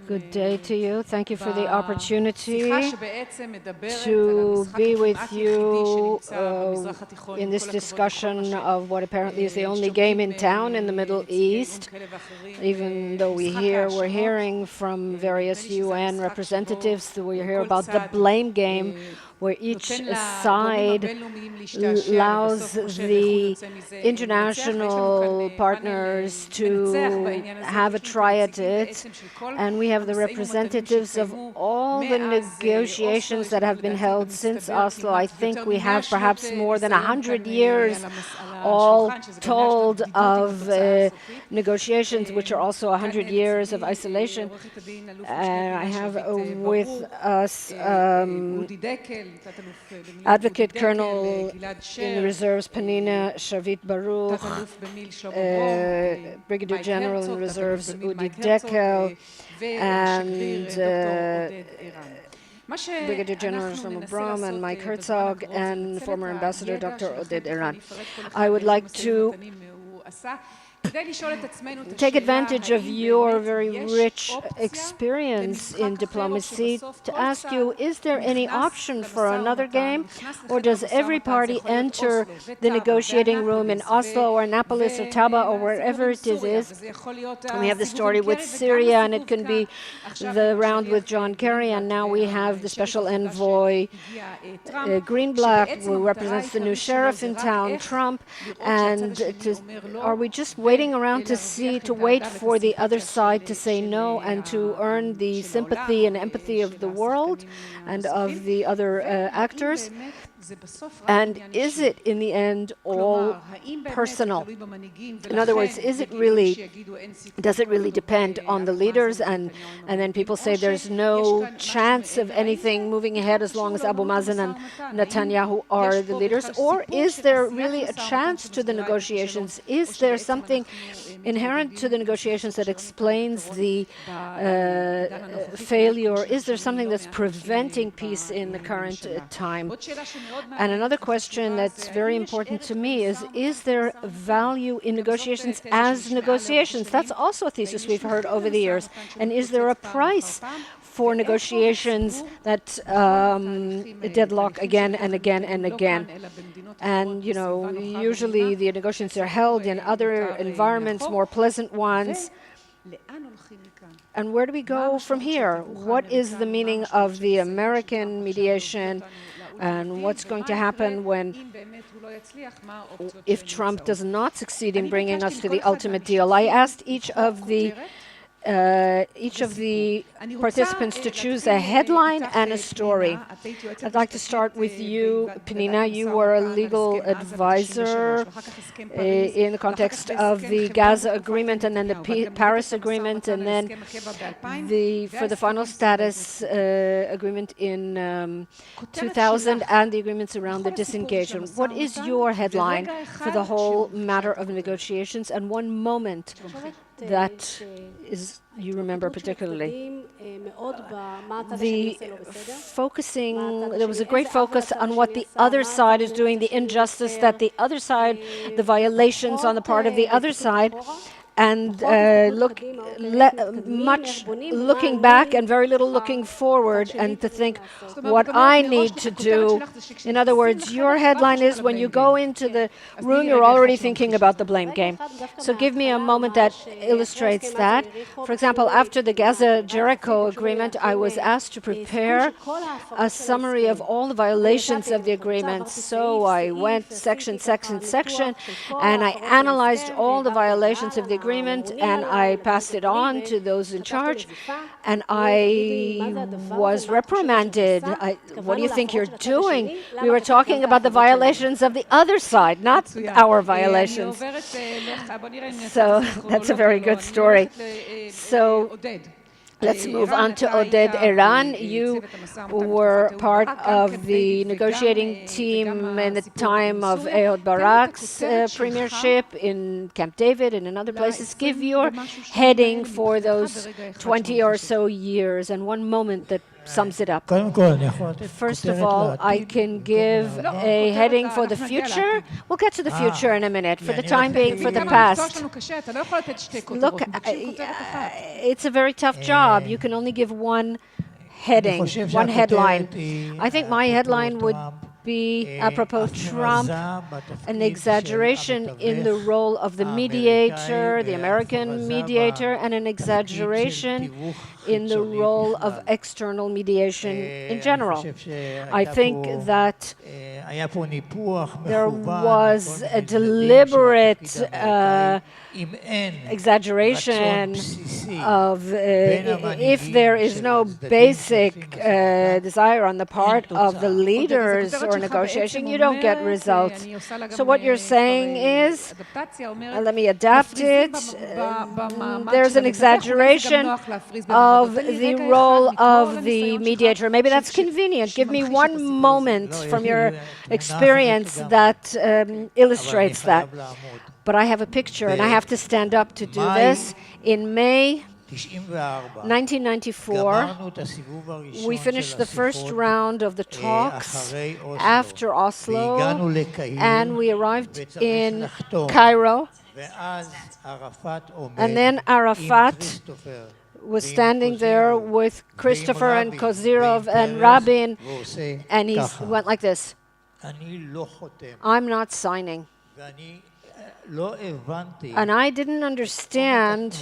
Good day to you. Thank you for the opportunity to be with you in this discussion of what apparently is the only game in town in the Middle East. Even though we're hearing from various UN representatives that we hear about the blame game, where each side allows the international partners to have a try at it, and we have the representatives of all the negotiations that have been held since Oslo. I think we have perhaps more than 100 years all told of negotiations, which are also 100 years of isolation. I have with us Advocate Colonel in the reserves Pnina, Sharvit, Baruch, Brigadier General in the reserves Oded, Dekel, and Brigadier General from Brom and Mike Herzog, and former Ambassador Dr. Oded, Eran. I would like to take advantage of your very rich experience in diplomacy to ask you, is there any option for another game, or does every party enter the negotiating room in Oslo or Annapolis or Taba or wherever it is? And we have the story with Syria, and it can be the round with John Kerry, and now we have the special envoy Greenblatt, who represents the new sheriff in town, Trump, and are we just waiting around to wait for the other side to say no and to earn the sympathy and empathy of the world and of the other actors? And is it in the end all personal? In other words, does it really depend on the leaders, and then people say there's no chance of anything moving ahead as long as Abu Mazen and Netanyahu are the leaders? Or is there really a chance to the negotiations? Is there something inherent to the negotiations that explains the failure? Is there something that's preventing peace in the current time? And another question that's very important to me is there value in negotiations as negotiations? That's also a thesis we've heard over the years. And is there a price for negotiations that deadlock again and again and again? And, you know, usually the negotiations are held in other environments, more pleasant ones. And where do we go from here? What is the meaning of the American mediation? And what's going to happen if Trump does not succeed in bringing us to the ultimate deal? I asked each of the participants to choose a headline and a story. I'd like to start with you, Pnina. You were a legal advisor in the context of the Gaza Agreement and then the Paris Agreement, and then for the final status agreement in 2000 and the agreements around the disengagement. What is your headline for the whole matter of negotiations, and one moment that you remember particularly? There was a great focus on what the other side is doing, the injustice that the other side, the violations on the part of the other side, and much looking back and very little looking forward, and to think what I need to do. In other words, your headline is when you go into the room, you're already thinking about the blame game. So give me a moment that illustrates that. For example, after the Gaza-Jericho agreement, I was asked to prepare a summary of all the violations of the agreement. So I went section, and I analyzed all the violations of the agreement, and I passed it on to those in charge, and I was reprimanded. What do you think you're doing? We were talking about the violations of the other side, not our violations. So that's a very good story. So let's move on to Oded, Eran. You were part of the negotiating team in the time of Ehud Barak's premiership in Camp David and in other places. Give your heading for those 20 or so years and one moment that sums it up. First of all, I can give a heading for the future. We'll get to the future in a minute. For the time being, for the past. Look, it's a very tough job. You can only give one heading, one headline. I think my headline would be, apropos Trump, an exaggeration in the role of the mediator, the American mediator, and an exaggeration in the role of external mediation in general. I think that there was a deliberate exaggeration of if there is no basic desire on the part of the leaders or negotiation, you don't get results. So what you're saying is, let me adapt it, there's an exaggeration of the role of the mediator. Maybe that's convenient. Give me one moment from your experience that illustrates that. But I have a picture, and I have to stand up to do this. In May 1994, we finished the first round of the talks after Oslo, and we arrived in Cairo. And then Arafat was standing there with Christopher and Kozyrov and Rabin, and he went like this: I'm not signing. And I didn't understand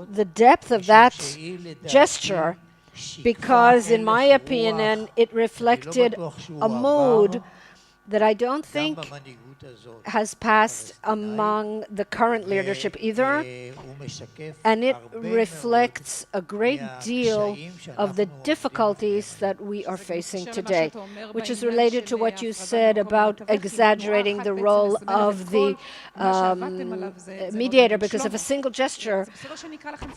the depth of that gesture, because in my opinion it reflected a mood that I don't think has passed among the current leadership either, and it reflects a great deal of the difficulties that we are facing today, which is related to what you said about exaggerating the role of the mediator, because if a single gesture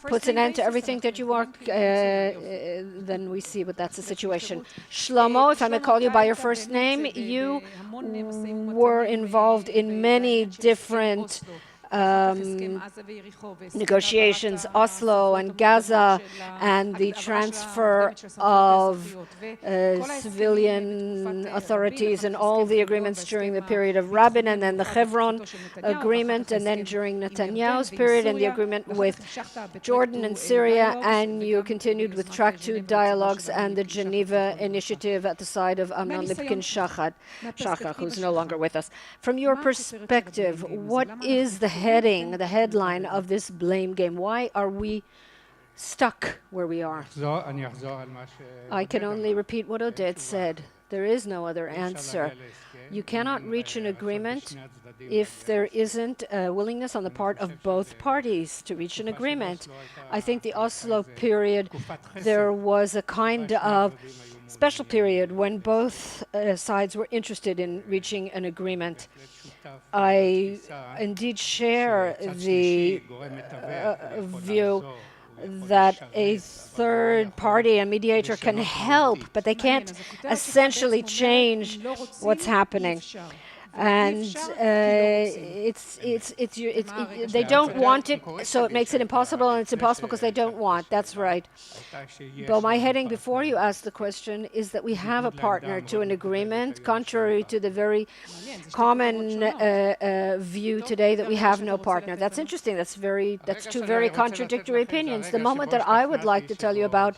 puts an end to everything that you are, then we see what that's the situation. Shlomo, if I may call you by your first name, you were involved in many different negotiations, Oslo and Gaza, and the transfer of civilian authorities and all the agreements during the period of Rabin, and then the Hebron agreement, and then during Netanyahu's period, and the agreement with Jordan and Syria, and you continued with Track 2 dialogues and the Geneva initiative at the side of Amnon Lipkin-Shachar, who's no longer with us. From your perspective, what is the headline of this blame game? Why are we stuck where we are? I can only repeat what Oded said. There is no other answer. You cannot reach an agreement if there isn't a willingness on the part of both parties to reach an agreement. I think the Oslo period, there was a kind of special period when both sides were interested in reaching an agreement. I indeed share the view that a third party, a mediator, can help, but they can't essentially change what's happening. And they don't want it, so it makes it impossible, and it's impossible because they don't want. That's right. But my heading before you asked the question is that we have a partner to an agreement, contrary to the very common view today that we have no partner. That's interesting. That's two very contradictory opinions. The moment that I would like to tell you about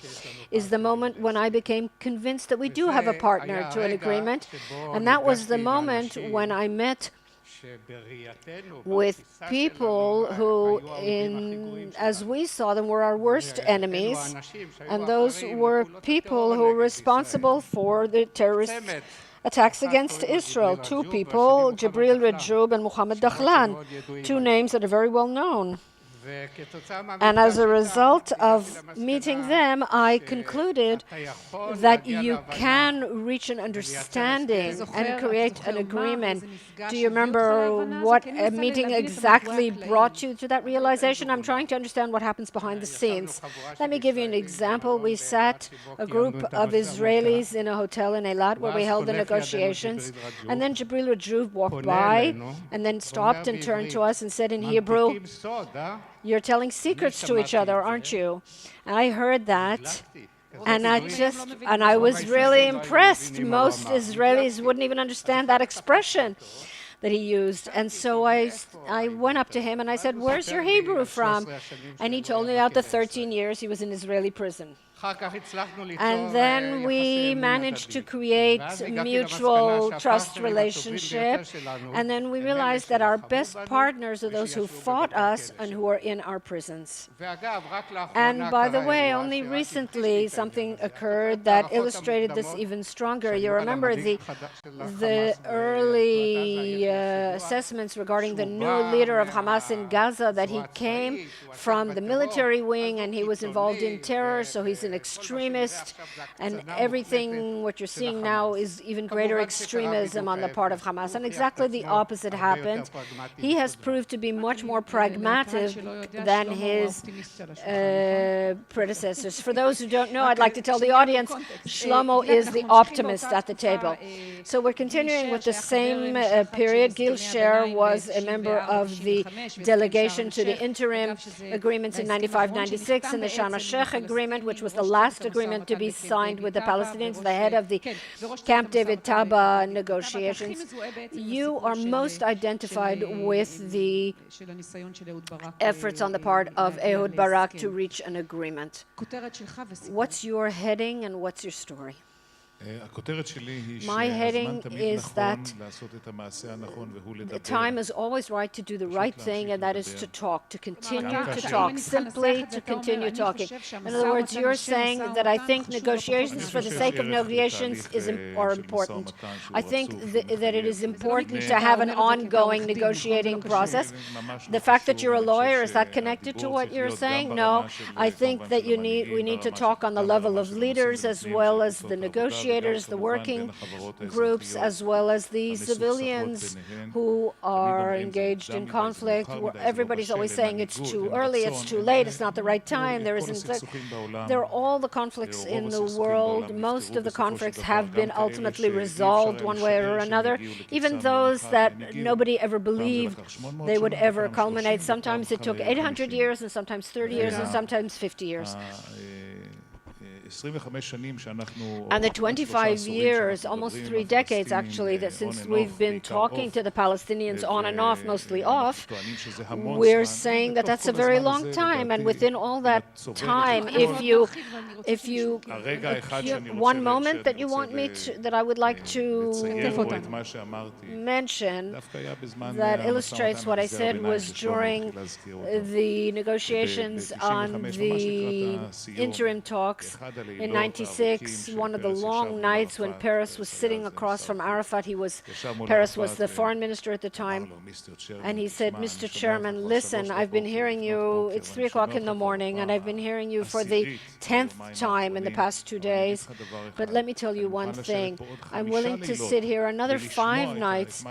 is the moment when I became convinced that we do have a partner to an agreement, and that was the moment when I met with people who, as we saw them, were our worst enemies, and those were people who were responsible for the terrorist attacks against Israel. Two people, Jibril Rajub and Muhammad Dakhlan, two names that are very well known. And as a result of meeting them, I concluded that you can reach an understanding and create an agreement. Do you remember what a meeting exactly brought you to that realization? I'm trying to understand what happens behind the scenes. Let me give you an example. We sat, a group of Israelis, in a hotel in Eilat where we held the negotiations, and then Jibril Rajub walked by and then stopped and turned to us and said in Hebrew, "You're telling secrets to each other, aren't you?" And I heard that, And I was really impressed. Most Israelis wouldn't even understand that expression that he used. And so I went up to him and I said, "Where's your Hebrew from?" And he told me about the 13 years he was in Israeli prison. And then we managed to create a mutual trust relationship. And then we realized that our best partners are those who fought us and who are in our prisons. And by the way, only recently something occurred that illustrated this even stronger. You remember the early assessments regarding the new leader of Hamas in Gaza, that he came from the military wing and he was involved in terror, so he's an extremist, and everything what you're seeing now is even greater extremism on the part of Hamas. And exactly the opposite happened. He has proved to be much more pragmatic than his predecessors. For those who don't know, I'd like to tell the audience, Shlomo is the optimist at the table. So we're continuing with the same period. Sher was a member of the delegation to the interim agreements in 95-96 and the Sharm el-Sheikh agreement, which was the last agreement to be signed with the Palestinians, the head of the Camp David-Taba negotiations. You are most identified with the efforts on the part of Ehud Barak to reach an agreement. What's your heading and what's your story? My heading is that the time is always right to do the right thing, and that is to talk, to continue to talk, simply to continue talking. In other words, you're saying that I think negotiations for the sake of negotiations are important. I think that it is important to have an ongoing negotiating process. The fact that you're a lawyer, is that connected to what you're saying? No. I think that we need to talk on the level of leaders as well as the negotiators, the working groups, as well as the civilians who are engaged in conflict. Everybody's always saying it's too early, it's too late, it's not the right time. There are all the conflicts in the world. Most of the conflicts have been ultimately resolved one way or another, even those that nobody ever believed they would ever culminate. Sometimes it took 800 years, and sometimes 30 years, and sometimes 50 years. And the 25 years, almost 3 decades actually, that since we've been talking to the Palestinians on and off, mostly off, we're saying that that's a very long time. And within all that time, if you one moment that you want me to, that I would like to mention that illustrates what I said, was during the negotiations on the interim talks in 96, one of the long nights when Peres was sitting across from Arafat. Peres was the foreign minister at the time, and he said, "Mr. Chairman, listen, I've been hearing you, it's 3 o'clock in the morning, and I've been hearing you for the 10th time in the past 2 days, but let me tell you one thing, I'm willing to sit here another 5 nights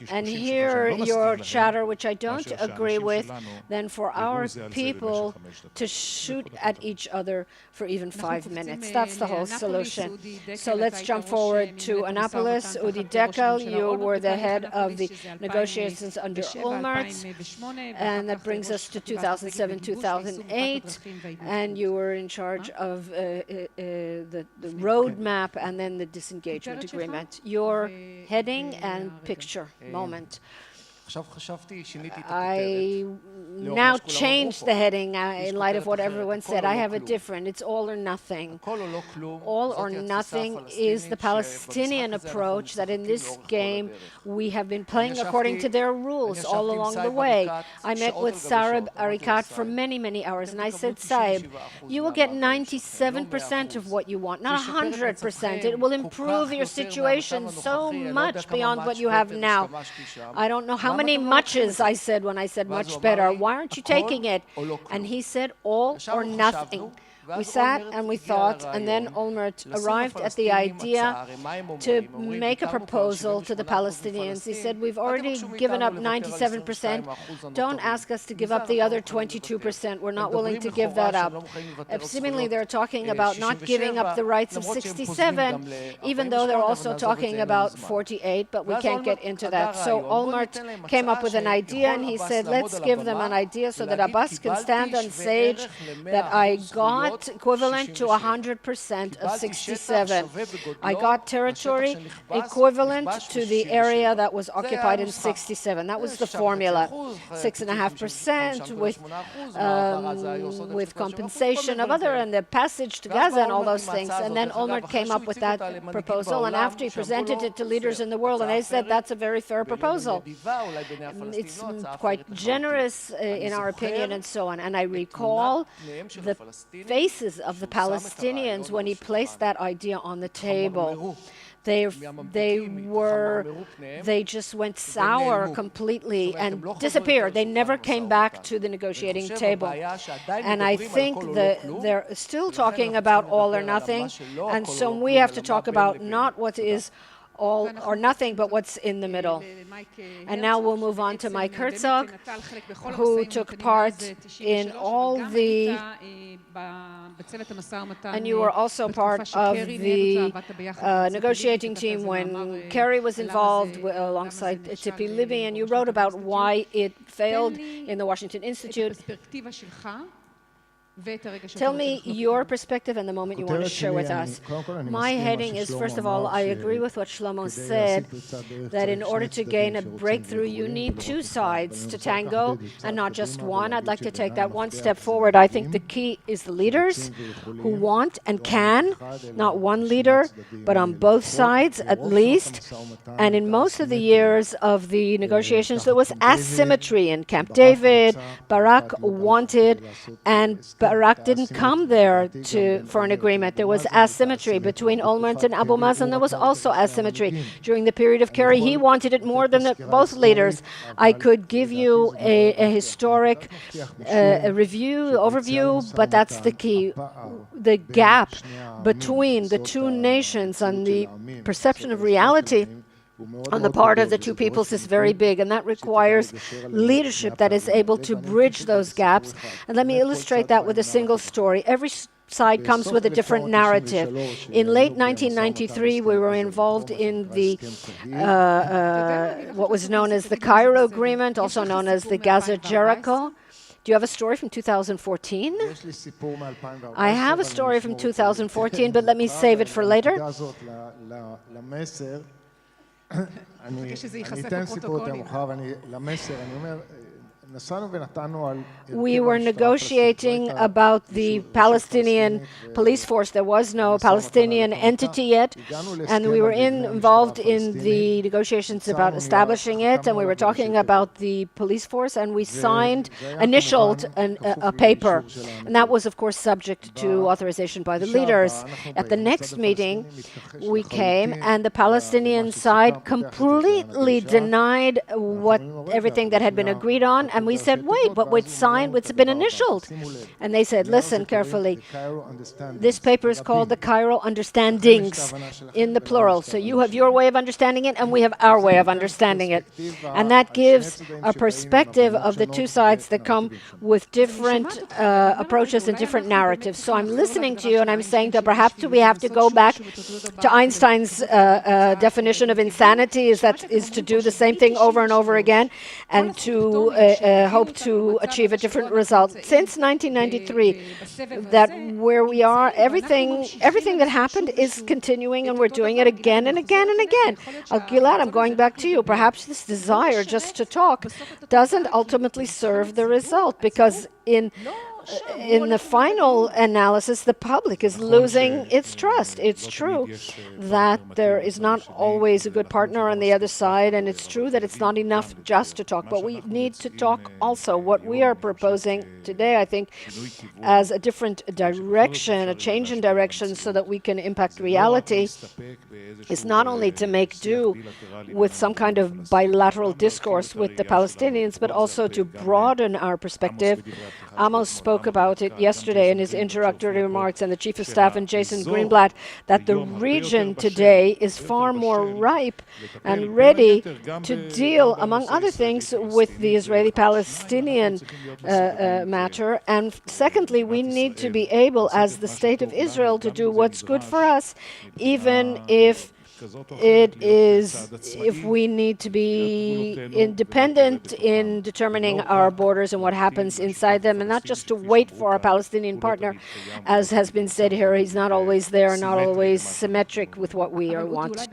and hear your chatter, which I don't agree with, than for our people to shoot at each other for even 5 minutes. That's the whole solution." So let's jump forward to Annapolis. Dekel, you were the head of the negotiations under Olmert, and that brings us to 2007-2008, and you were in charge of the roadmap and then the disengagement agreement. Your heading and picture moment. I now changed the heading in light of what everyone said. I have a different. It's all or nothing. All or nothing is the Palestinian approach that in this game we have been playing according to their rules all along the way. I met with Saeb Arikat for many, many hours, and I said, "Saeb, you will get 97% of what you want, not 100%. It will improve your situation so much beyond what you have now." I don't know how many muches I said when I said much better. Why aren't you taking it? And he said all or nothing. We sat and we thought, and then Olmert arrived at the idea to make a proposal to the Palestinians. He said, "We've already given up 97%. Don't ask us to give up the other 22%. We're not willing to give that up." Seemingly, they're talking about not giving up the rights of 67, even though they're also talking about 48, but we can't get into that. So Olmert came up with an idea, and he said, "Let's give them an idea so that Abbas can stand on stage that I got got equivalent to 100% of 67. I got territory equivalent to the area that was occupied in 67. That was the formula. 6.5% with compensation of other, and the passage to Gaza and all those things. And then Olmert came up with that proposal, and after he presented it to leaders in the world, and they said that's a very fair proposal. It's quite generous in our opinion, and so on. And I recall the faces of the Palestinians when he placed that idea on the table. They just went sour completely and disappeared. They never came back to the negotiating table. And I think that they're still talking about all or nothing. And so we have to talk about not what is all or nothing, but what's in the middle. And now we'll move on to Mike Herzog, who took part in all the, and you were also part of the negotiating team when Kerry was involved alongside Tzipi Livni, and you wrote about why it failed in the Washington Institute. Tell me your perspective and the moment you want to share with us. My heading is, first of all, I agree with what Shlomo said, that in order to gain a breakthrough, you need two sides to tango and not just one. I'd like to take that one step forward. I think the key is the leaders who want and can, not one leader, but on both sides at least. And in most of the years of the negotiations, there was asymmetry in Camp David. Baruch wanted, and Baruch didn't come there for an agreement. There was asymmetry between Olmert and Abu Mazen. There was also asymmetry. During the period of Kerry, he wanted it more than both leaders. I could give you a historic overview, but that's the key. The gap between the two nations and the perception of reality on the part of the two peoples is very big, and that requires leadership that is able to bridge those gaps. And let me illustrate that with a single story. Every side comes with a different narrative. In late 1993, we were involved in the what was known as the Cairo Agreement, also known as the Gaza-Jericho. Do you have a story from 2014? I have a story from 2014, but let me save it for later. אני אתן סיפור יותר מאוחר, למסר, אני אומר, We were negotiating about the Palestinian police force. There was no Palestinian entity yet, and we were involved in the negotiations about establishing it, and we were talking about the police force, and we initialed a paper, and that was, of course, subject to authorization by the leaders. At the next meeting, we came, and the Palestinian side completely denied everything that had been agreed on, and we said, wait, but it's been initialed. And they said, listen carefully, this paper is called the Cairo Understandings in the plural. So you have your way of understanding it, and we have our way of understanding it. And that gives a perspective of the two sides that come with different approaches and different narratives. So I'm listening to you, and I'm saying that perhaps we have to go back to Einstein's definition of insanity, is to do the same thing over and over again, and to hope to achieve a different result. Since 1993, that where we are, everything that happened is continuing, and we're doing it again and again and again. Gilead, I'm going back to you. Perhaps this desire just to talk doesn't ultimately serve the result, because in the final analysis, the public is losing its trust. It's true that there is not always a good partner on the other side, and it's true that it's not enough just to talk, but we need to talk also. What we are proposing today, I think, as a different direction, a change in direction so that we can impact reality, is not only to make do with some kind of bilateral discourse with the Palestinians, but also to broaden our perspective. Amos spoke about it yesterday in his introductory remarks, and the Chief of Staff and Jason Greenblatt, that the region today is far more ripe and ready to deal, among other things, with the Israeli-Palestinian matter. And secondly, we need to be able, as the State of Israel, to do what's good for us, even if It is if we need to be independent in determining our borders and what happens inside them, and not just to wait for our Palestinian partner. As has been said here, he's not always there, not always symmetric with what we want.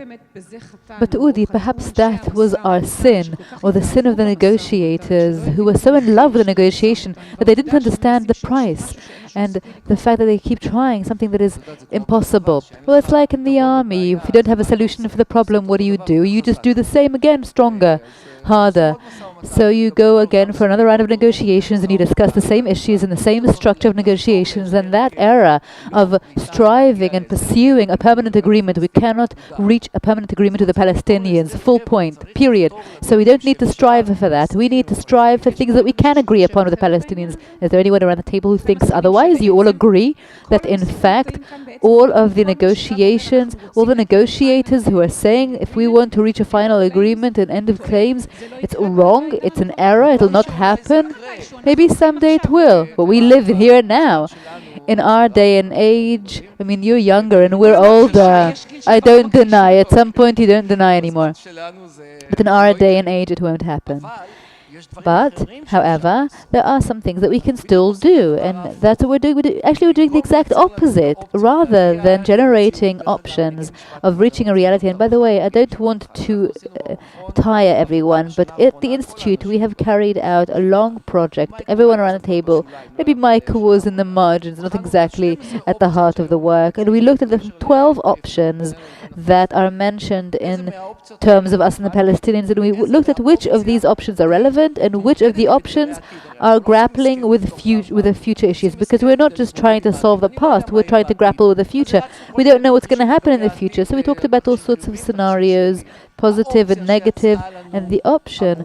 But Udi, perhaps that was our sin, or the sin of the negotiators, who were so in love with the negotiation that they didn't understand the price and the fact that they keep trying something that is impossible. Well, it's like in the army. If you don't have a solution for the problem, what do? You just do the same again, stronger, harder. So you go again for another round of negotiations and you discuss the same issues and the same structure of negotiations. And that era of striving and pursuing a permanent agreement, we cannot reach a permanent agreement with the Palestinians, full point, period. So we don't need to strive for that. We need to strive for things that we can agree upon with the Palestinians. Is there anyone around the table who thinks otherwise? You all agree that in fact all of the negotiations, all the negotiators who are saying if we want to reach a final agreement and end of claims, it's wrong. It's an error, it'll not happen. Maybe someday it will, but we live here and now. In our day and age, I mean, you're younger and we're older. I don't deny. At some point, you don't deny anymore. But in our day and age, it won't happen. But, however, there are some things that we can still do, and that's what we're doing. Actually, we're doing the exact opposite. Rather than generating options of reaching a reality, and by the way, I don't want to tire everyone, but at the Institute, we have carried out a long project. Everyone around the table, maybe Michael was in the margins, not exactly at the heart of the work, and we looked at the 12 options that are mentioned in terms of us and the Palestinians, and we looked at which of these options are relevant and which of the options are grappling with the future issues, because we're not just trying to solve the past, we're trying to grapple with the future. We don't know what's going to happen in the future, so we talked about all sorts of scenarios, positive and negative, and the option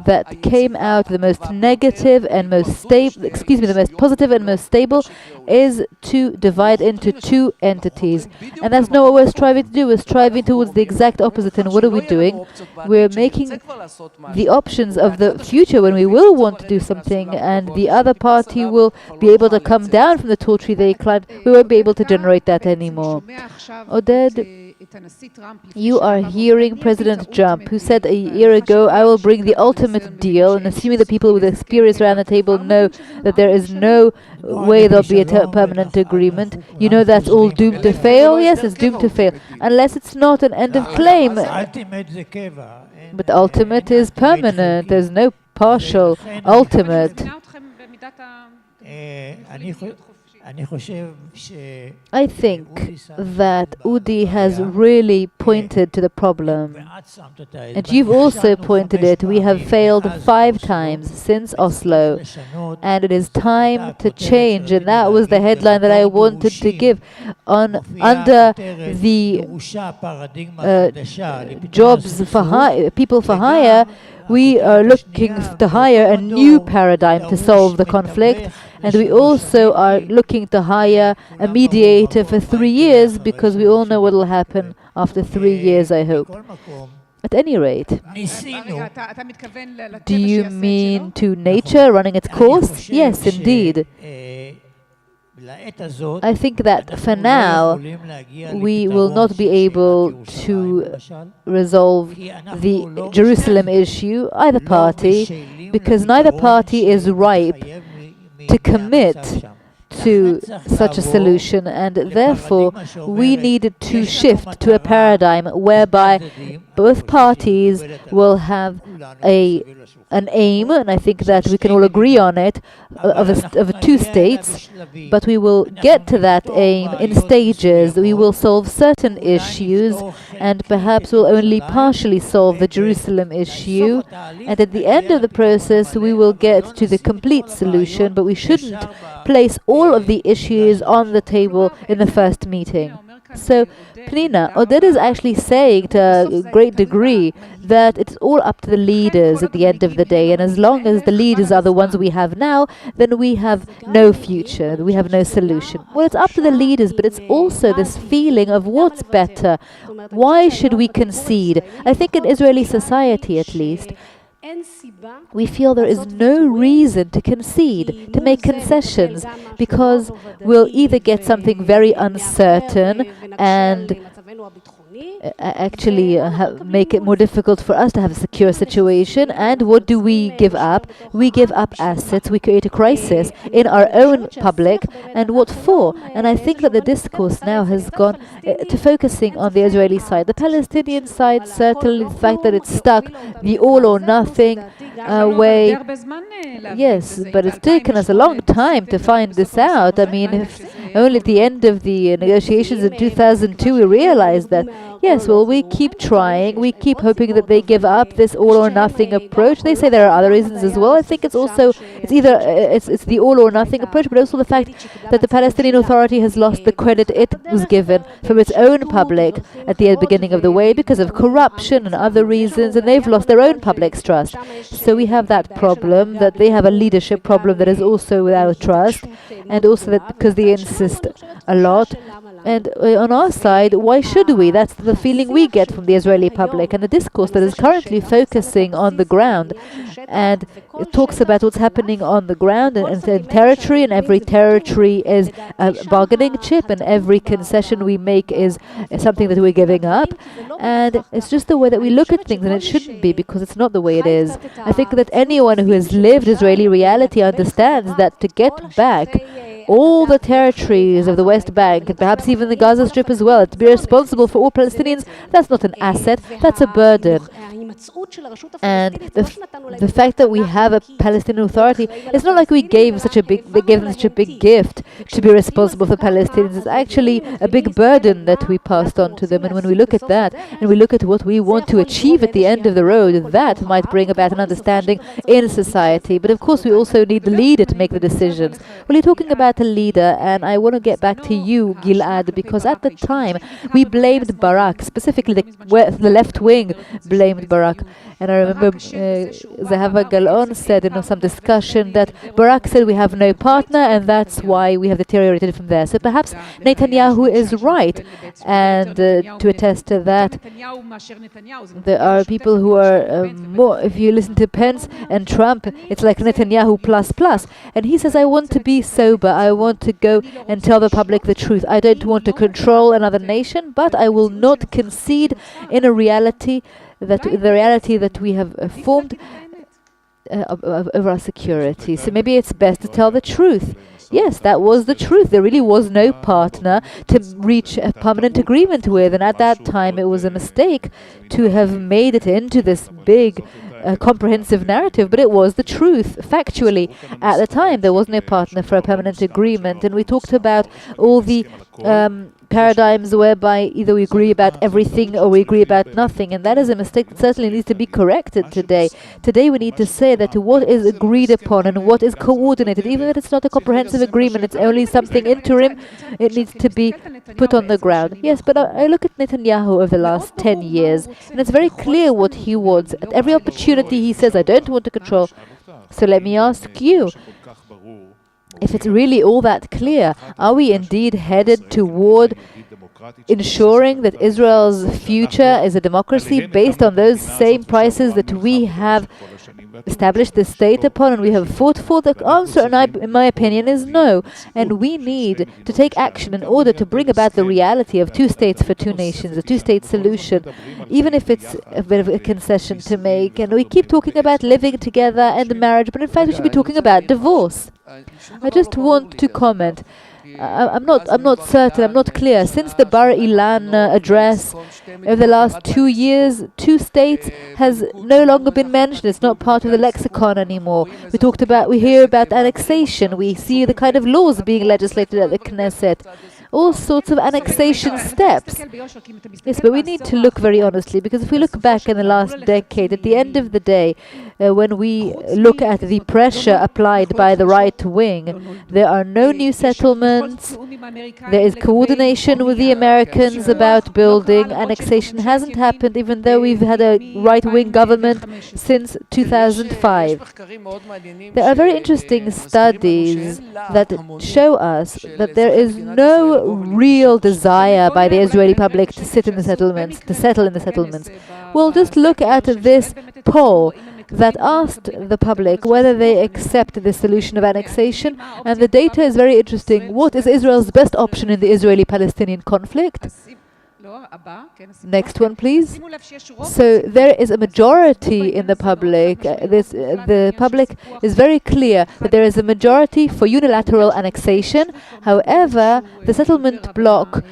that came out the most negative and most stable, the most positive and most stable, is to divide into two entities. And that's not what we're striving to do. We're striving towards the exact opposite. And what are we doing? We're making the options of the future when we will want to do something and the other party will be able to come down from the tall tree they climbed. We won't be able to generate that anymore. Oded, you are hearing President Trump, who said a year ago, I will bring the ultimate deal, and assuming that people with experience around the table know that there is no way there'll be a permanent agreement, you know that's all doomed to fail? Yes, it's doomed to fail, unless it's not an end of claim. But ultimate is permanent, there's no partial ultimate. I think that Udi has really pointed to the problem, and you've also pointed it. We have failed 5 times since Oslo, and it is time to change, and that was the headline that I wanted to give. Under the jobs for people for hire, we are looking to hire a new paradigm to solve the conflict, and we also are looking to hire a mediator for 3 years, because we all know what will happen after 3 years, I hope. At any rate, do you mean to nature running its course? Yes, indeed. I think that for now, we will not be able to resolve the Jerusalem issue, either party, because neither party is ripe to commit to such a solution, and therefore we needed to shift to a paradigm whereby both parties will have an aim, and I think that we can all agree on it, of 2 states, but we will get to that aim in stages. We will solve certain issues, and perhaps we'll only partially solve the Jerusalem issue, and at the end of the process we will get to the complete solution, but we shouldn't place all of the issues on the table in the first meeting. So, Pnina, Oded is actually saying to a great degree that it's all up to the leaders at the end of the day, and as long as the leaders are the ones we have now, then we have no future, we have no solution. Well, it's up to the leaders, but it's also this feeling of what's better. Why should we concede? I think in Israeli society, at least, we feel there is no reason to concede, to make concessions, because we'll either get something very uncertain and actually make it more difficult for us to have a secure situation. And what do we give up? We give up assets. We create a crisis in our own public. And what for? And I think that the discourse now has gone to focusing on the Israeli side. The Palestinian side, certainly the fact that it's stuck, the all or nothing way. Yes, but it's taken us a long time to find this out. I mean, if only at the end of the negotiations in 2002 we realized that, yes, well, we keep trying, we keep hoping that they give up this all or nothing approach. They say there are other reasons as well. I think it's also, it's the all or nothing approach, but also the fact that the Palestinian Authority has lost the credit it was given from its own public at the beginning of the way because of corruption and other reasons, and they've lost their own public's trust. So we have that problem, that they have a leadership problem that is also without trust, and also that because they insist a lot. And on our side, why should we? That's the feeling we get from the Israeli public, and the discourse that is currently focusing on the ground, and it talks about what's happening on the ground and territory, and every territory is a bargaining chip, and every concession we make is something that we're giving up. And it's just the way that we look at things, and it shouldn't be, because it's not the way it is. I think that anyone who has lived Israeli reality understands that to get back all the territories of the West Bank, and perhaps even the Gaza Strip as well, to be responsible for all Palestinians, that's not an asset, that's a burden. And the fact that we have a Palestinian Authority, it's not like they gave them such a big gift to be responsible for Palestinians. It's actually a big burden that we passed on to them. And when we look at that, and we look at what we want to achieve at the end of the road, that might bring about an understanding in society. But of course, we also need the leader to make the decisions. Well, you're talking about a leader, and I want to get back to you, Gilead, because at the time we blamed Baruch, specifically the left wing blamed Baruch. And I remember Zahava Galon said in some discussion that Baruch said we have no partner, and that's why we have deteriorated from there. So perhaps Netanyahu is right, and to attest to that, there are people who are more, if you listen to Pence and Trump, it's like Netanyahu plus. And he says, I want to be sober, I want to go and tell the public the truth. I don't want to control another nation, but I will not concede in a reality that we have formed over our security. So maybe it's best to tell the truth. Yes, that was the truth. There really was no partner to reach a permanent agreement with, and at that time it was a mistake to have made it into this big comprehensive narrative, but it was the truth. Factually, at the time there was no partner for a permanent agreement, and we talked about all the paradigms whereby either we agree about everything or we agree about nothing, and that is a mistake that certainly needs to be corrected today. Today we need to say that what is agreed upon and what is coordinated, even if it's not a comprehensive agreement, it's only something interim, it needs to be put on the ground. Yes, but I look at Netanyahu over the last 10 years, and it's very clear what he wants. At every opportunity he says, I don't want to control. So let me ask you, if it's really all that clear, are we indeed headed toward ensuring that Israel's future is a democracy based on those same prices that we have established the state upon and we have fought for? The answer, in my opinion, is no. And we need to take action in order to bring about the reality of two states for two nations, a two-state solution, even if it's a bit of a concession to make. And we keep talking about living together and marriage, but in fact we should be talking about divorce. I just want to comment. I'm not certain, I'm not clear. Since the Bar Ilan address over the last 2 years, two states has no longer been mentioned. It's not part of the lexicon anymore. We hear about annexation. We see the kind of laws being legislated at the Knesset. All sorts of annexation steps. Yes, but we need to look very honestly, because if we look back in the last decade, at the end of the day, when we look at the pressure applied by the right wing, there are no new settlements, there is coordination with the Americans about building. Annexation hasn't happened, even though we've had a right-wing government since 2005. There are very interesting studies that show us that there is no real desire by the Israeli public to sit in the settlements, to settle in the settlements. Well, just look at this poll that asked the public whether they accept the solution of annexation, and the data is very interesting. What is Israel's best option in the Israeli-Palestinian conflict? Next one, please. So there is a majority in the public. The public is very clear that there is a majority for unilateral annexation. However, the settlement bloc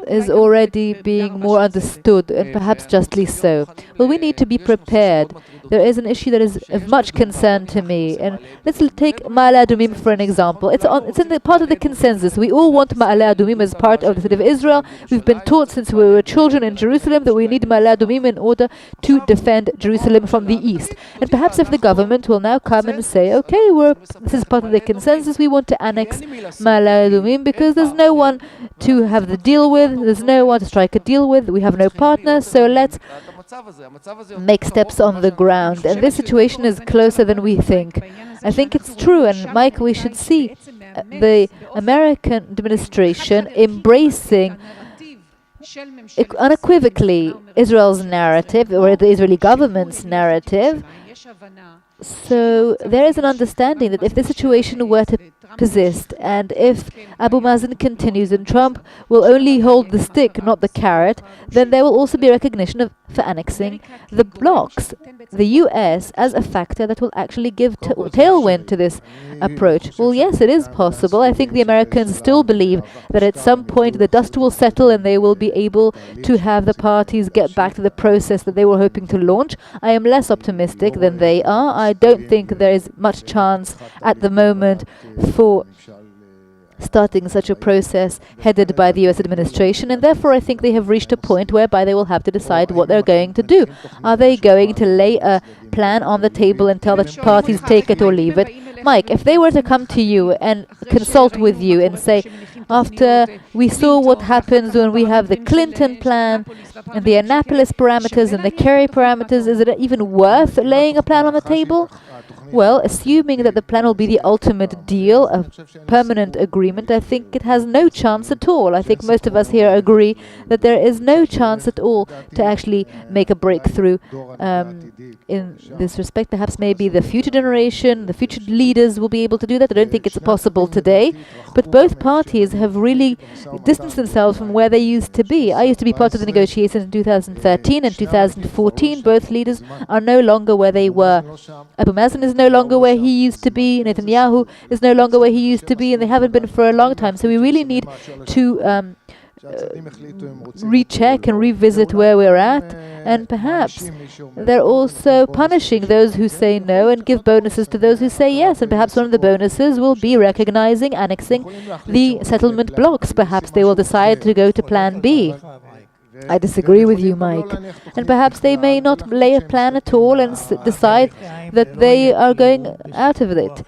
is already being more understood, and perhaps justly so. Well, we need to be prepared. There is an issue that is of much concern to me, and let's take Ma'ale Adumim for an example. It's in the part of the consensus. We all want Ma'ale Adumim as part of the state of Israel. We've been taught since we were children in Jerusalem that we need Ma'ale Adumim in order to defend Jerusalem from the east. And perhaps if the government will now come and say, okay, this is part of the consensus, we want to annex Ma'ale Adumim because there's no one to have the deal with, there's no one to strike a deal with, we have no partner, so let's make steps on the ground. And this situation is closer than we think. I think it's true, and Mike, we should see the American administration embracing unequivocally Israel's narrative, or the Israeli government's narrative. So there is an understanding that if the situation were to persist, and if Abu Mazen continues and Trump will only hold the stick, not the carrot, then there will also be recognition for annexing the blocks. The US as a factor that will actually give tailwind to this approach. Well, yes, it is possible. I think the Americans still believe that at some point the dust will settle and they will be able to have the parties get back to the process that they were hoping to launch. I am less optimistic than they are. I don't think there is much chance at the moment for starting such a process headed by the US administration, and therefore I think they have reached a point whereby they will have to decide what they're going to do. Are they going to lay a plan on the table and tell the parties take it or leave it? Mike, if they were to come to you and consult with you and say, after we saw what happens when we have the Clinton plan and the Annapolis parameters and the Kerry parameters, is it even worth laying a plan on the table? Well, assuming that the plan will be the ultimate deal, a permanent agreement, I think it has no chance at all. I think most of us here agree that there is no chance at all to actually make a breakthrough in this respect. Perhaps maybe the future generation, the future leaders will be able to do that. I don't think it's possible today. But both parties have really distanced themselves from where they used to be. I used to be part of the negotiations in 2013 and 2014. Both leaders are no longer where they were. Abu Mazen is no longer where he used to be. Netanyahu is no longer where he used to be, and they haven't been for a long time. So we really need to recheck and revisit where we're at, and perhaps they're also punishing those who say no and give bonuses to those who say yes, and perhaps one of the bonuses will be recognizing annexing the settlement blocks. Perhaps they will decide to go to plan B. I disagree with you, Mike. And perhaps they may not lay a plan at all and decide that they are going out of it.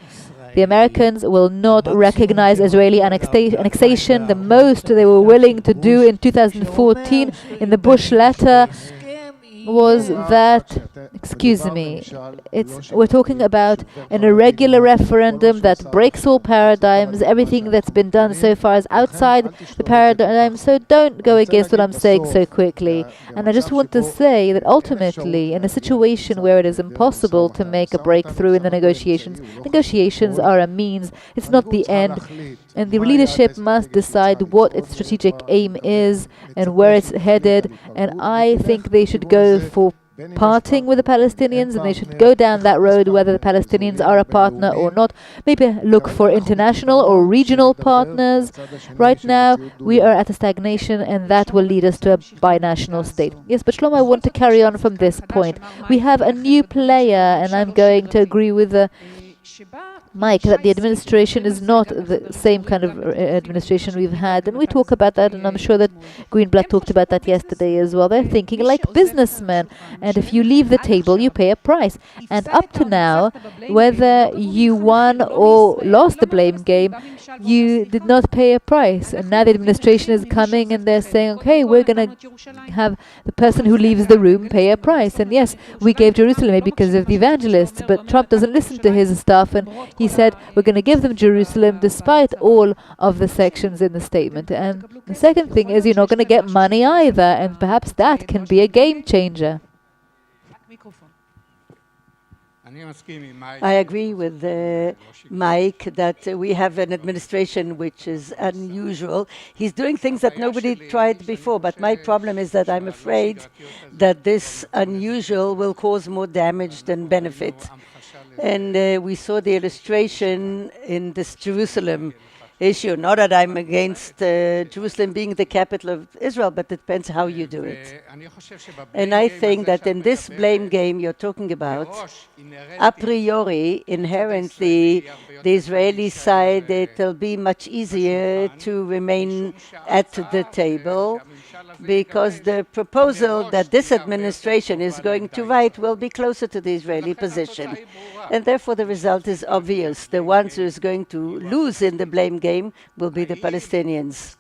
The Americans will not recognize Israeli annexation. The most they were willing to do in 2014 in the Bush letter was that, excuse me, we're talking about an irregular referendum that breaks all paradigms. Everything that's been done so far is outside the paradigm, so don't go against what I'm saying so quickly. And I just want to say that ultimately, in a situation where it is impossible to make a breakthrough in the negotiations are a means, it's not the end. And the leadership must decide what its strategic aim is and where it's headed. And I think they should go for parting with the Palestinians, and they should go down that road whether the Palestinians are a partner or not. Maybe look for international or regional partners. Right now, we are at a stagnation, and that will lead us to a binational state. Yes, but Shlomo, I want to carry on from this point. We have a new player, and I'm going to agree with Mike, that the administration is not the same kind of administration we've had, and we talk about that, and I'm sure that Greenblatt talked about that yesterday as well. They're thinking like businessmen, and if you leave the table, you pay a price. And up to now, whether you won or lost the blame game, you did not pay a price. And now the administration is coming, and they're saying, okay, we're going to have the person who leaves the room pay a price. And yes, we gave Jerusalem because of the evangelists, but Trump doesn't listen to his stuff, and he said, we're going to give them Jerusalem despite all of the sections in the statement. And the second thing is, you're not going to get money either, and perhaps that can be a game changer. I agree with Mike that we have an administration which is unusual. He's doing things that nobody tried before, but my problem is that I'm afraid that this unusual will cause more damage than benefit. And we saw the illustration in this Jerusalem issue. Not that I'm against Jerusalem being the capital of Israel, but it depends how you do it. And I think that in this blame game you're talking about, a priori, inherently, the Israeli side, it will be much easier to remain at the table, because the proposal that this administration is going to write will be closer to the Israeli position. And therefore the result is obvious. The ones who is going to lose in the blame game will be the Palestinians.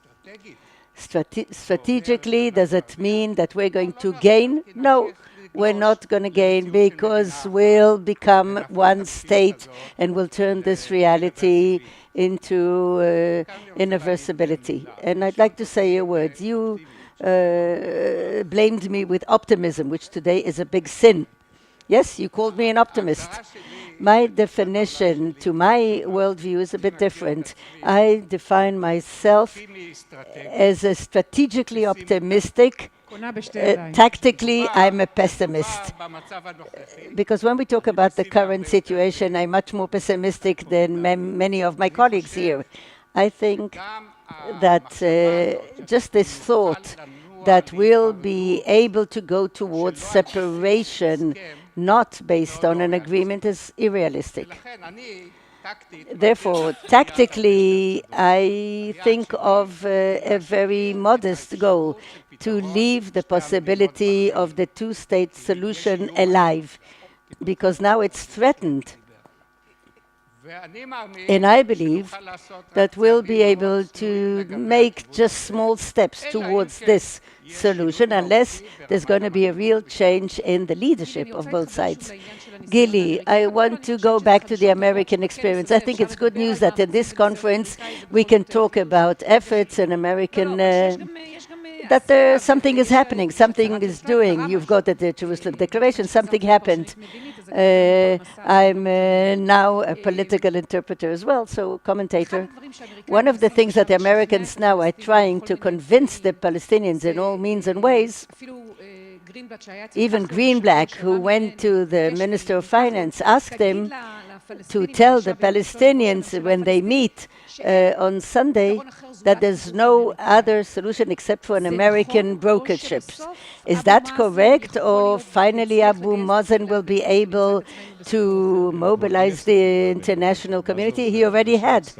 Strategically, does it mean that we're going to gain? No, we're not going to gain, because we'll become one state and we'll turn this reality into irreversibility. And I'd like to say a word. You blamed me with optimism, which today is a big sin. Yes, you called me an optimist. My definition to my worldview is a bit different. I define myself as a strategically optimistic. Tactically, I'm a pessimist. Because when we talk about the current situation, I'm much more pessimistic than many of my colleagues here. I think that just this thought that we'll be able to go towards separation not based on an agreement is unrealistic. Therefore, tactically, I think of a very modest goal: to leave the possibility of the two-state solution alive, because now it's threatened. And I believe that we'll be able to make just small steps towards this solution, unless there's going to be a real change in the leadership of both sides. Gili, I want to go back to the American experience. I think it's good news that in this conference we can talk about efforts in American, that something is happening, something is doing. You've got the Jerusalem Declaration, something happened. I'm now a political interpreter as well, so commentator. One of the things that the Americans now are trying to convince the Palestinians in all means and ways, even Greenblatt, who went to the Minister of Finance, asked him to tell the Palestinians when they meet on Sunday that there's no other solution except for an American brokership. Is that correct? Or finally Abu Mazen will be able to mobilize the international community? He already had.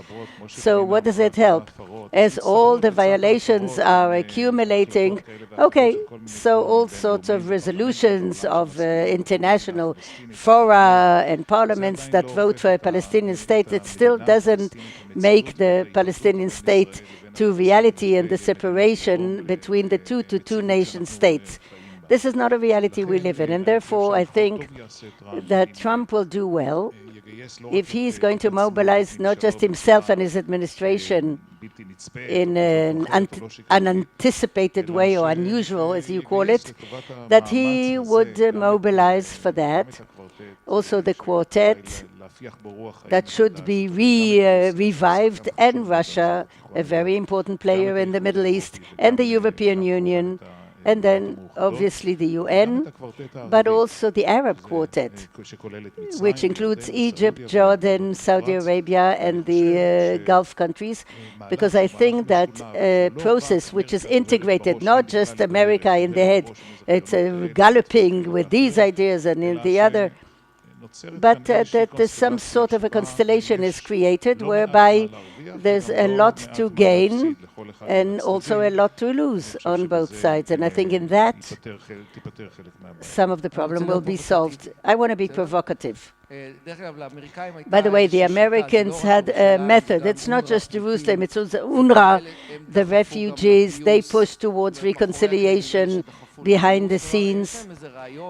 So what does it help? As all the violations are accumulating, okay, so all sorts of resolutions of international fora and parliaments that vote for a Palestinian state, it still doesn't make the Palestinian state to reality and the separation between the two nation states. This is not a reality we live in, and therefore I think that Trump will do well if he's going to mobilize not just himself and his administration in an unanticipated way, or unusual as you call it, that he would mobilize for that also the quartet that should be revived, and Russia, a very important player in the Middle East, and the European Union, and then obviously the UN, but also the Arab Quartet, which includes Egypt, Jordan, Saudi Arabia, and the Gulf countries, because I think that a process which is integrated, not just America in the head, it's galloping with these ideas and in the other, but that some sort of a constellation is created whereby there's a lot to gain and also a lot to lose on both sides. And I think in that, some of the problem will be solved. I want to be provocative. By the way, the Americans had a method. It's not just Jerusalem, it's also UNRWA, the refugees. They push towards reconciliation behind the scenes.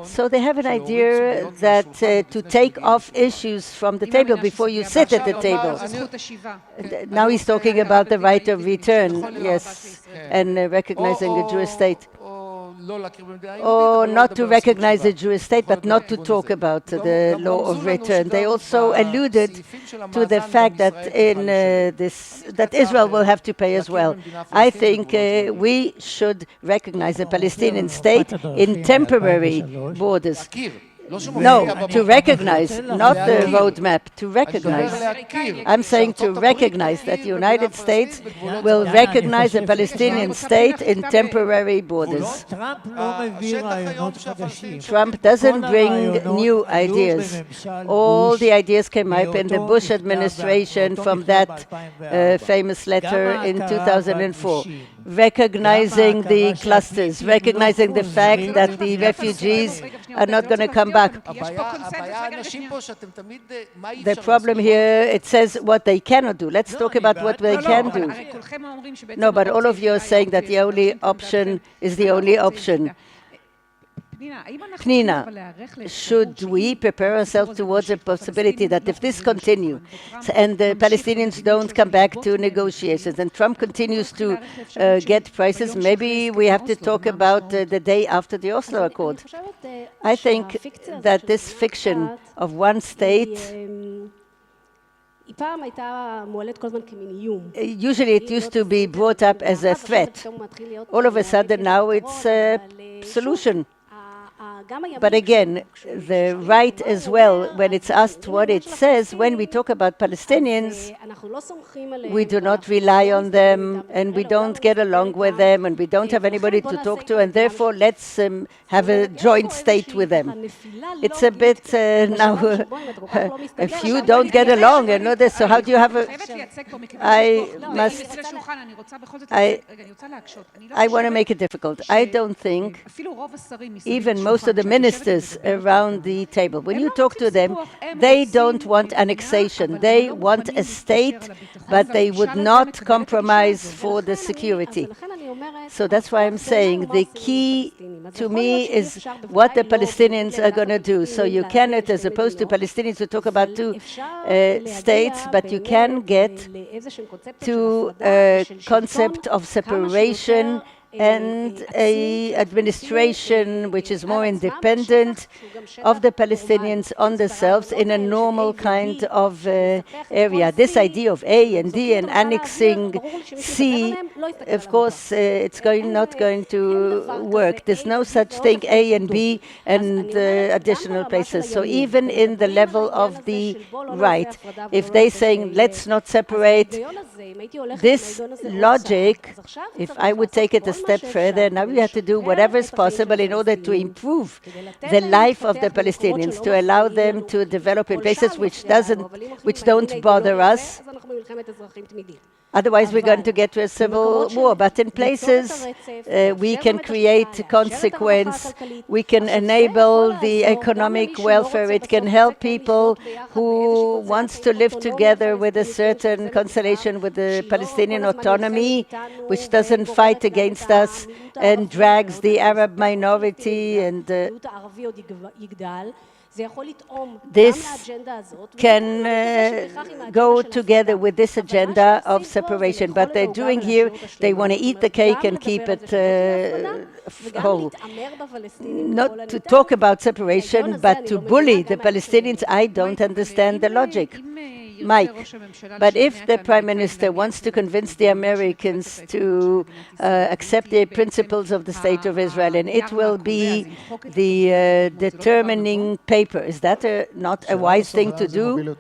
So they have an idea that to take off issues from the table before you sit at the table. Now he's talking about the right of return, yes, and recognizing the Jewish state. or not to recognize the Jewish state, but not to talk about the law of return. They also alluded to the fact that that Israel will have to pay as well. I think we should recognize a Palestinian state in temporary borders. No, to recognize, not the roadmap, to recognize. I'm saying to recognize that the United States will recognize a Palestinian state in temporary borders. Trump doesn't bring new ideas. All the ideas came up in the Bush administration from that famous letter in 2004. Recognizing the clusters, recognizing the fact that the refugees are not going to come back. The problem here, it says what they cannot do. Let's talk about what they can do. No, but all of you are saying that the only option is the only option. Pnina, should we prepare ourselves towards a possibility that if this continues and the Palestinians don't come back to negotiations and Trump continues to get prices, maybe we have to talk about the day after the Oslo Accord? I think that this fiction of one state, usually it used to be brought up as a threat. All of a sudden now it's a solution. But again, the right as well, when it's asked what it says, when we talk about Palestinians, we do not rely on them, and we don't get along with them, and we don't have anybody to talk to, and therefore let's have a joint state with them. It's a bit now, if you don't get along, and know this, so how do you have a... I want to make it difficult. I don't think even most of the ministers around the table, when you talk to them, they don't want annexation. They want a state, but they would not compromise for the security. So that's why I'm saying the key to me is what the Palestinians are going to do. So you cannot, as opposed to Palestinians who talk about two states, but you can get to a concept of separation and an administration which is more independent of the Palestinians on themselves in a normal kind of area. This idea of A and D and annexing C, of course, it's not going to work. There's no such thing, A and B and additional places. So even in the level of the right, if they're saying, let's not separate, this logic, if I would take it a step further, now we have to do whatever is possible in order to improve the life of the Palestinians, to allow them to develop in places which don't bother us. Otherwise, we're going to get to a civil war. But in places, we can create consequence. We can enable the economic welfare. It can help people who wants to live together with a certain constellation with the Palestinian autonomy, which doesn't fight against us and drags the Arab minority and this can go together with this agenda of separation. But they're doing here, they want to eat the cake and keep it whole. Not to talk about separation, but to bully the Palestinians. I don't understand the logic. Mike, but if the Prime Minister wants to convince the Americans to accept the principles of the State of Israel, and it will be the determining paper, is that not a wise thing to do?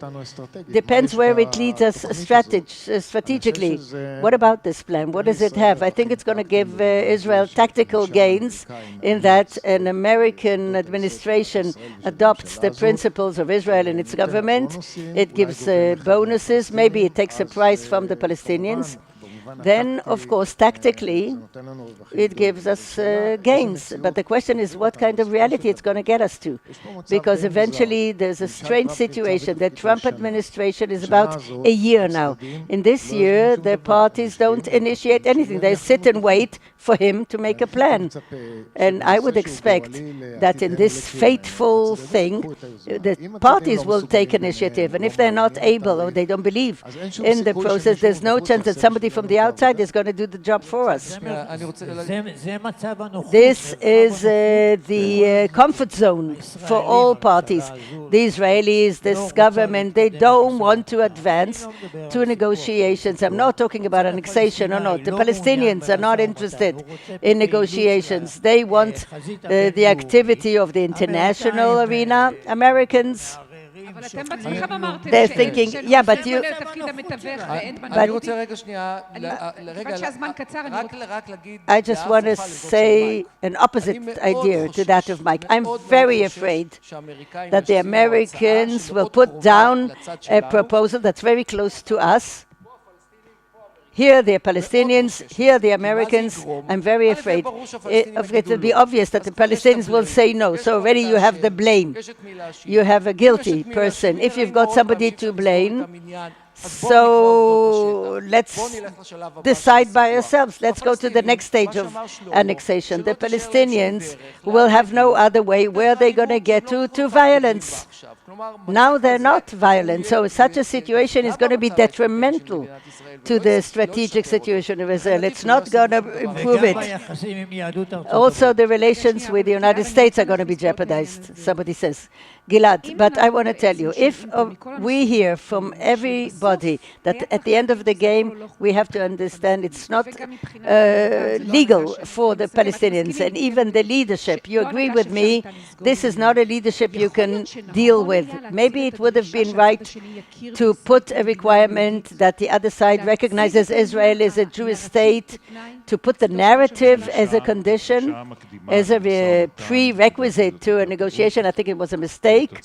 Depends where it leads us strategically. What about this plan? What does it have? I think it's going to give Israel tactical gains in that an American administration adopts the principles of Israel and its government. It gives bonuses, maybe it takes a price from the Palestinians. Then, of course, tactically, it gives us gains. But the question is what kind of reality it's going to get us to. Because eventually there's a strange situation. The Trump administration is about a year now. In this year, the parties don't initiate anything. They sit and wait for him to make a plan. And I would expect that in this fateful thing, the parties will take initiative. And if they're not able or they don't believe in the process, there's no chance that somebody from the outside is going to do the job for us. This is the comfort zone for all parties. The Israelis, this government, they don't want to advance to negotiations. I'm not talking about annexation or not. The Palestinians are not interested in negotiations. They want the activity of the international arena. Americans, they're thinking, yeah, but you... I just want to say an opposite idea to that of Mike. I'm very afraid that the Americans will put down a proposal that's very close to us. Here the Palestinians, here the Americans. I'm very afraid. It will be obvious that the Palestinians will say no. So already you have the blame. You have a guilty person. If you've got somebody to blame, so let's decide by ourselves. Let's go to the next stage of annexation. The Palestinians will have no other way. Where are they going to get to violence? Now they're not violent. So such a situation is going to be detrimental to the strategic situation of Israel. It's not going to improve it. Also, the relations with the United States are going to be jeopardized, somebody says. Gilead, but I want to tell you, if we hear from everybody that at the end of the game, we have to understand it's not legal for the Palestinians and even the leadership. You agree with me, this is not a leadership you can deal with. Maybe it would have been right to put a requirement that the other side recognizes Israel as a Jewish state, to put the narrative as a condition, as a prerequisite to a negotiation. I think it was a mistake,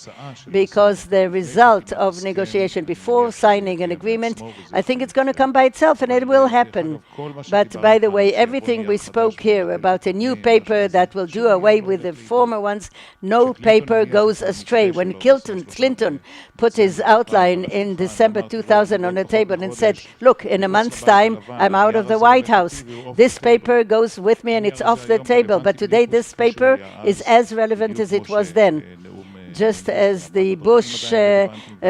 because the result of negotiation before signing an agreement, I think it's going to come by itself, and it will happen. But by the way, everything we spoke here about a new paper that will do away with the former ones, no paper goes astray. When Clinton put his outline in December 2000 on the table and said, look, in a month's time, I'm out of the White House. This paper goes with me and it's off the table. But today, this paper is as relevant as it was then. Just as the Bush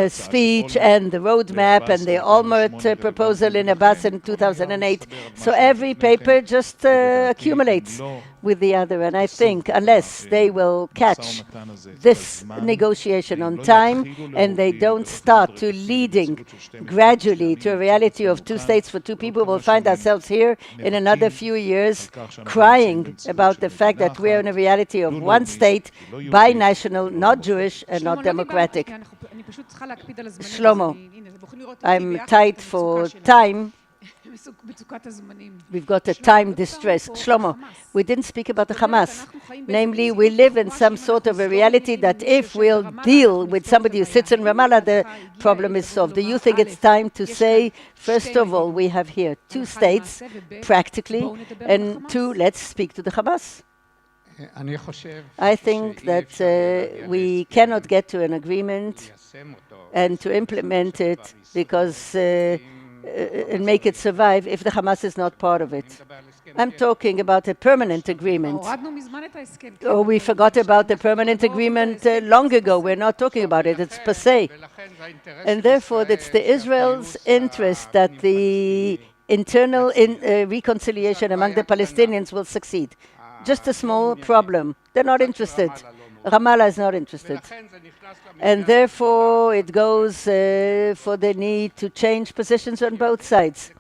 speech and the roadmap and the Olmert proposal in Abbas in 2008. So every paper just accumulates with the other. And I think unless they will catch this negotiation on time and they don't start to leading gradually to a reality of two states for two people, we'll find ourselves here in another few years crying about the fact that we're in a reality of one state, binational, not Jewish and not democratic. Shlomo, I'm tight for time. We've got a time distress. Shlomo, we didn't speak about the Hamas. Namely, we live in some sort of a reality that if we'll deal with somebody who sits in Ramallah, the problem is solved. Do you think it's time to say, first of all, we have here two states, practically, and two, let's speak to the Hamas? I think that we cannot get to an agreement and to implement it because and make it survive if the Hamas is not part of it. I'm talking about a permanent agreement. Oh, we forgot about the permanent agreement long ago. We're not talking about it. It's passé. And therefore, it's the Israel's interest that the internal reconciliation among the Palestinians will succeed. Just a small problem. They're not interested. Ramallah is not interested. And therefore, it goes for the need to change positions on both sides,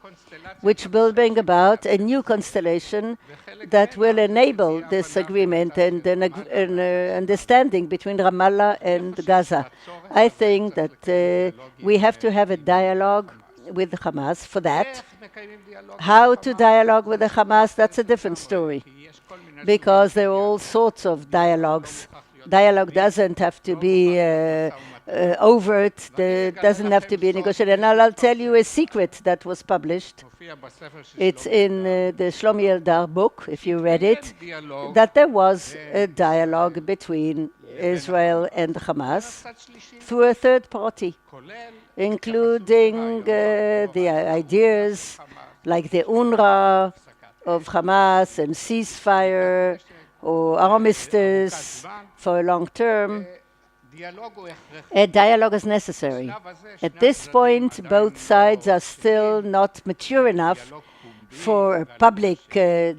which will bring about a new constellation that will enable this agreement and an understanding between Ramallah and Gaza. I think that we have to have a dialogue with the Hamas for that. How to dialogue with the Hamas, that's a different story, because there are all sorts of dialogues. Dialogue doesn't have to be overt, doesn't have to be negotiated. And I'll tell you a secret that was published. It's in the Shlomo Eldar book, if you read it, that there was a dialogue between Israel and Hamas through a third party, including the ideas like the UNRWA of Hamas and ceasefire or armistice for a long term. A dialogue is necessary. At this point, both sides are still not mature enough for a public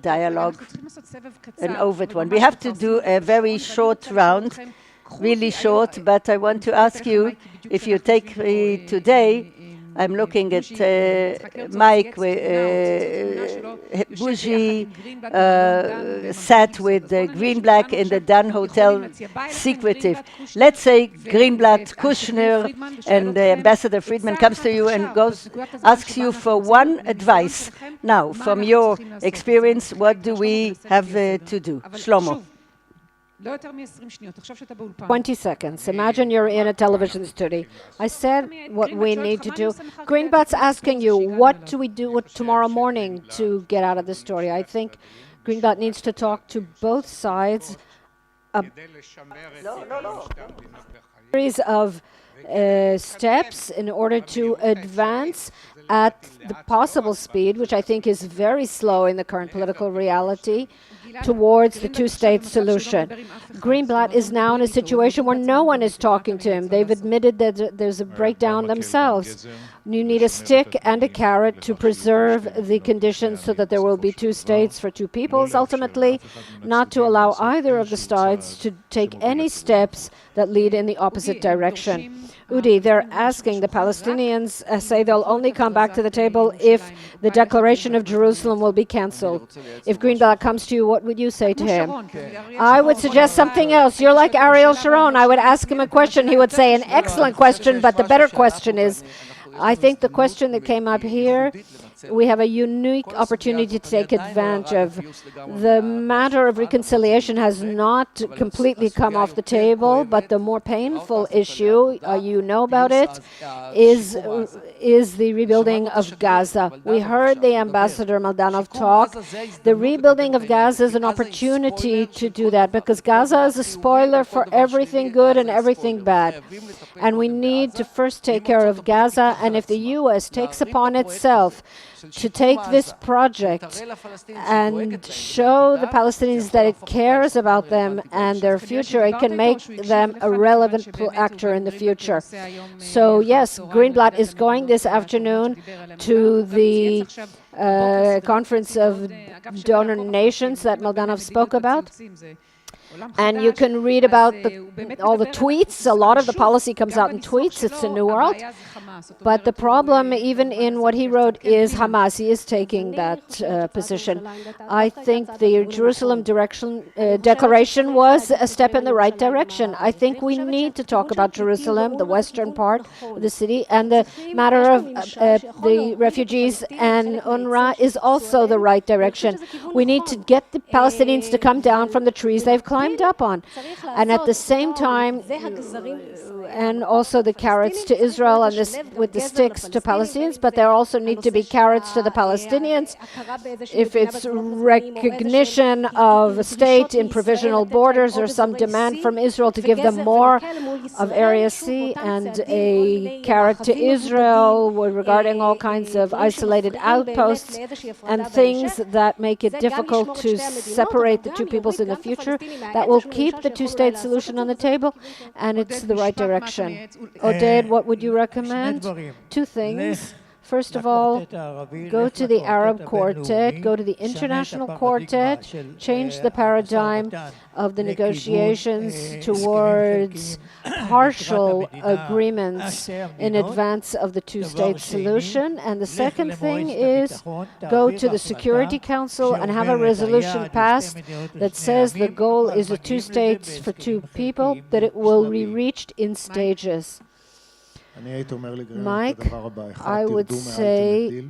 dialogue, an overt one. We have to do a very short round, really short, but I want to ask you, if you take today, I'm looking at Mike, Bougie sat with Greenblatt in the Dunn Hotel, secretive. Let's say Greenblatt, Kushner, and Ambassador Friedman comes to you and asks you for one advice. Now, from your experience, what do we have to do? Shlomo. 20 seconds. Imagine you're in a television studio. I said what we need to do. Greenblatt's asking you, what do we do tomorrow morning to get out of the story? I think Greenblatt needs to talk to both sides. Series of steps in order to advance at the possible speed, which I think is very slow in the current political reality, towards the two-state solution. Greenblatt is now in a situation where no one is talking to him. They've admitted that there's a breakdown themselves. You need a stick and a carrot to preserve the conditions so that there will be two states for two peoples, ultimately, not to allow either of the sides to take any steps that lead in the opposite direction. Udi, they're asking, the Palestinians say they'll only come back to the table if the declaration of Jerusalem will be cancelled. If Greenblatt comes to you, what would you say to him? I would suggest something else. You're like Ariel Sharon. I would ask him a question. He would say, an excellent question, but the better question is, I think the question that came up here, we have a unique opportunity to take advantage of. The matter of reconciliation has not completely come off the table, but the more painful issue, you know about it, is the rebuilding of Gaza. We heard the Ambassador Maldanov talk. The rebuilding of Gaza is an opportunity to do that, because Gaza is a spoiler for everything good and everything bad. And we need to first take care of Gaza, and if the U.S. takes upon itself to take this project and show the Palestinians that it cares about them and their future, it can make them a relevant actor in the future. So yes, Greenblatt is going this afternoon to the conference of donor nations that Maldanov spoke about. And you can read about all the tweets. A lot of the policy comes out in tweets. It's a new world. But the problem, even in what he wrote, is Hamas. He is taking that position. I think the Jerusalem declaration was a step in the right direction. I think we need to talk about Jerusalem, the western part of the city, and the matter of the refugees and UNRWA is also the right direction. We need to get the Palestinians to come down from the trees they've climbed up on. And at the same time, and also the carrots to Israel and this with the sticks to Palestinians, but there also need to be carrots to the Palestinians. If it's recognition of a state in provisional borders or some demand from Israel to give them more of Area C, and a carrot to Israel regarding all kinds of isolated outposts and things that make it difficult to separate the two peoples in the future, that will keep the two-state solution on the table, and it's the right direction. Oded, what would you recommend? Two things. First of all, go to the Arab Quartet, go to the International Quartet, change the paradigm of the negotiations towards partial agreements in advance of the two-state solution. And the second thing is go to the Security Council and have a resolution passed that says the goal is a two states for two people, that it will be reached in stages. Mike, I would say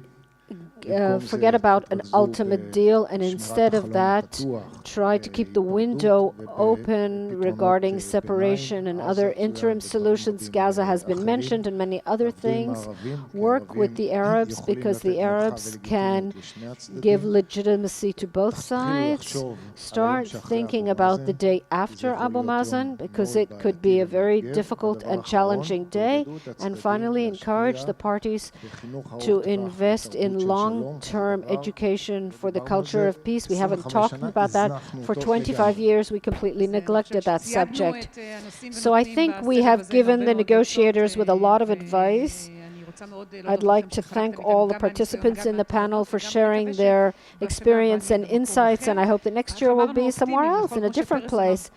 forget about an ultimate deal, and instead of that, try to keep the window open regarding separation and other interim solutions. Gaza has been mentioned and many other things. Work with the Arabs, because the Arabs can give legitimacy to both sides. Start thinking about the day after Abu Mazen, because it could be a very difficult and challenging day. And finally, encourage the parties to invest in long-term education for the culture of peace. We haven't talked about that for 25 years. We completely neglected that subject. So I think we have given the negotiators with a lot of advice. I'd like to thank all the participants in the panel for sharing their experience and insights, and I hope that next year will be somewhere else, in a different place.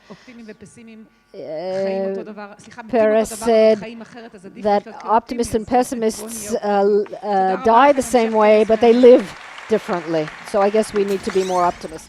Peres said that optimists and pessimists die the same way, but they live differently. So I guess we need to be more optimistic.